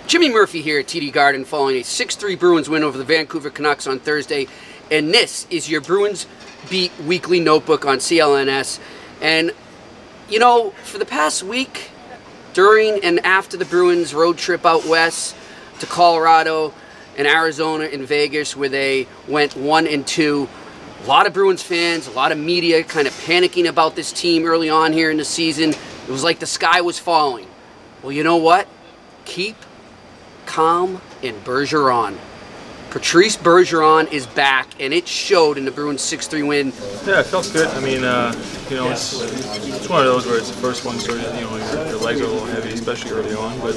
Jimmy Murphy here at TD Garden following a 6-3 Bruins win over the Vancouver Canucks on Thursday. And this is your Bruins Beat Weekly Notebook on CLNS. And, you know, for the past week, during and after the Bruins road trip out west to Colorado and Arizona and Vegas, where they went 1-2, a lot of Bruins fans, a lot of media kind of panicking about this team early on here in the season. It was like the sky was falling. Well, you know what? Keep Calm And Bergeron. Patrice Bergeron is back, and it showed in the Bruins 6-3 win. Yeah, it felt good. I mean, you know, it's one of those where it's the first one, so you know your legs are a little heavy, especially early on. But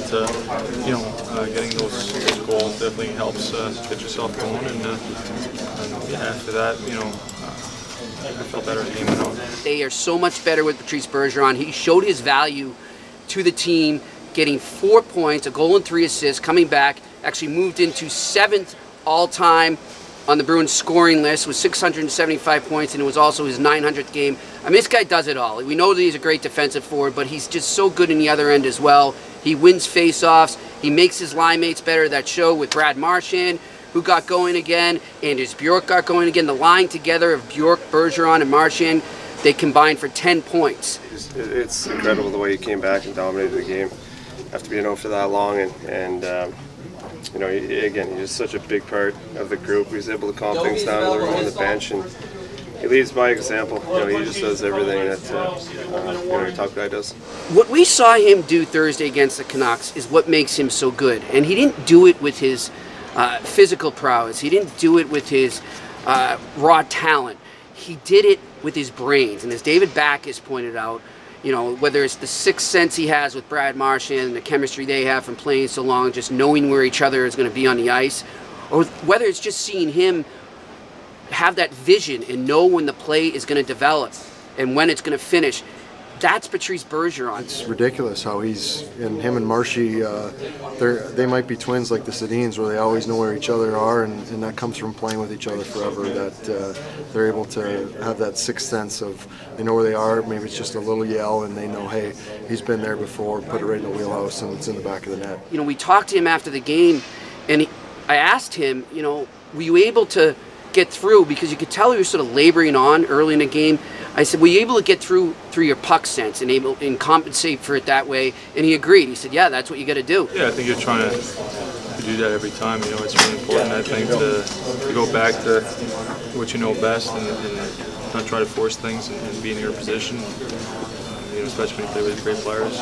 you know, getting those goals definitely helps get yourself going. And yeah, after that, you know, I felt better as the game went on. They are so much better with Patrice Bergeron. He showed his value to the team, getting 4 points, a goal and 3 assists, coming back, actually moved into 7th all-time on the Bruins scoring list with 675 points, and it was also his 900th game. I mean, this guy does it all. We know that he's a great defensive forward, but he's just so good in the other end as well. He wins face-offs. He makes his line mates better. That show with Brad Marchand, who got going again, and his Bjork got going again. The line together of Bjork, Bergeron, and Marchand, they combined for 10 points. It's incredible the way he came back and dominated the game after being out for that long, and you know, again, he's just such a big part of the group. He's able to calm things down with everyone on the bench, and he leads by example. You know, he just does everything that you know, your top guy does. What we saw him do Thursday against the Canucks is what makes him so good, and he didn't do it with his physical prowess. He didn't do it with his raw talent. He did it with his brains, and as David Backes pointed out, you know, whether it's the sixth sense he has with Brad Marchand and the chemistry they have from playing so long, just knowing where each other is going to be on the ice, or whether it's just seeing him have that vision and know when the play is going to develop and when it's going to finish. That's Patrice Bergeron. It's ridiculous how him and Marshy, they might be twins like the Sedins, where they always know where each other are, and that comes from playing with each other forever, that they're able to have that sixth sense of they know where they are. Maybe it's just a little yell and they know, hey, he's been there before, put it right in the wheelhouse, and it's in the back of the net. You know, we talked to him after the game, and I asked him, you know, were you able to get through, because you could tell he was sort of laboring on early in the game. I said, were you able to get through your puck sense and compensate for it that way? And he agreed. He said, yeah, that's what you got to do. Yeah, I think you're trying to do that every time. You know, it's really important, I think, to go back to what you know best and not try to force things and be in your position. You know, especially when you play with great players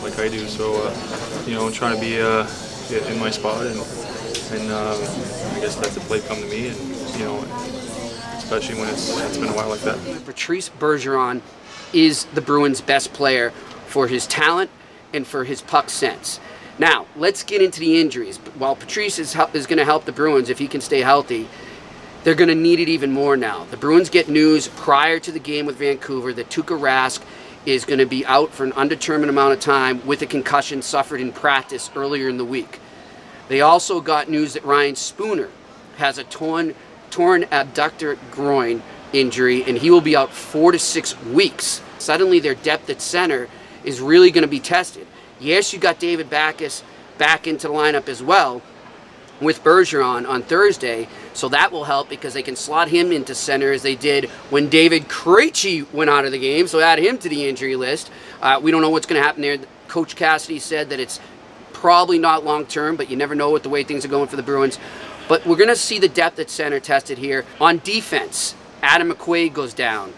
like I do. So, you know, trying to be in my spot, and I guess let the play come to me, and you know, especially when it's been a while like that. Patrice Bergeron is the Bruins' best player for his talent and for his puck sense. Now, let's get into the injuries. While Patrice is going to help the Bruins if he can stay healthy, they're going to need it even more now. The Bruins get news prior to the game with Vancouver that Tuukka Rask is going to be out for an undetermined amount of time with a concussion suffered in practice earlier in the week. They also got news that Ryan Spooner has a torn abductor groin injury, and he will be out 4 to 6 weeks. Suddenly their depth at center is really going to be tested. Yes, you got David Backes back into the lineup as well with Bergeron on Thursday, so that will help because they can slot him into center as they did when David Krejci went out of the game, so add him to the injury list. We don't know what's going to happen there. Coach Cassidy said that it's probably not long-term, but you never know with the way things are going for the Bruins. But we're going to see the depth at center tested here. On defense, Adam McQuaid goes down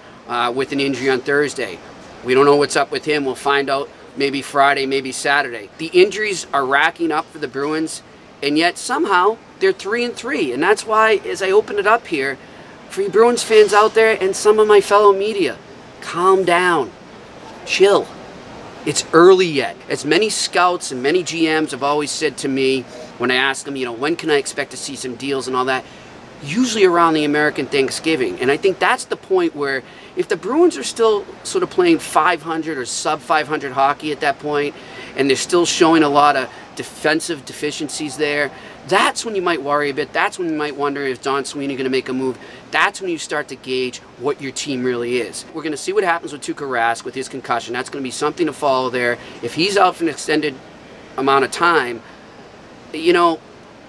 with an injury on Thursday. We don't know what's up with him. We'll find out maybe Friday, maybe Saturday. The injuries are racking up for the Bruins, and yet somehow they're 3-3. And that's why, as I open it up here, for you Bruins fans out there and some of my fellow media, calm down, chill. It's early yet. As many scouts and many GMs have always said to me when I ask them, you know, when can I expect to see some deals and all that, usually around the American Thanksgiving. And I think that's the point where if the Bruins are still sort of playing 500 or sub-500 hockey at that point, and they're still showing a lot of defensive deficiencies there, that's when you might worry a bit. That's when you might wonder if Don Sweeney going to make a move. That's when you start to gauge what your team really is. We're going to see what happens with Tuukka Rask with his concussion. That's going to be something to follow there. If he's out for an extended amount of time, you know,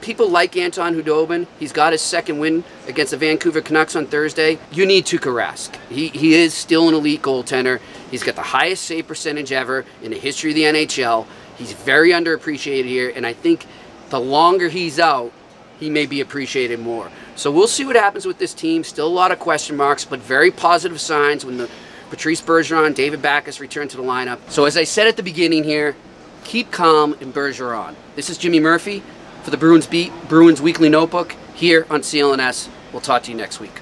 people like Anton Khudobin. He's got his second win against the Vancouver Canucks on Thursday. You need Tuukka Rask. He is still an elite goaltender. He's got the highest save percentage ever in the history of the NHL. He's very underappreciated here, and I think the longer he's out, he may be appreciated more. So we'll see what happens with this team. Still a lot of question marks, but very positive signs when the Patrice Bergeron, David Backes return to the lineup. So as I said at the beginning here, keep calm and BergerOn. This is Jimmy Murphy for the Bruins Beat, Bruins Weekly Notebook, here on CLNS. We'll talk to you next week.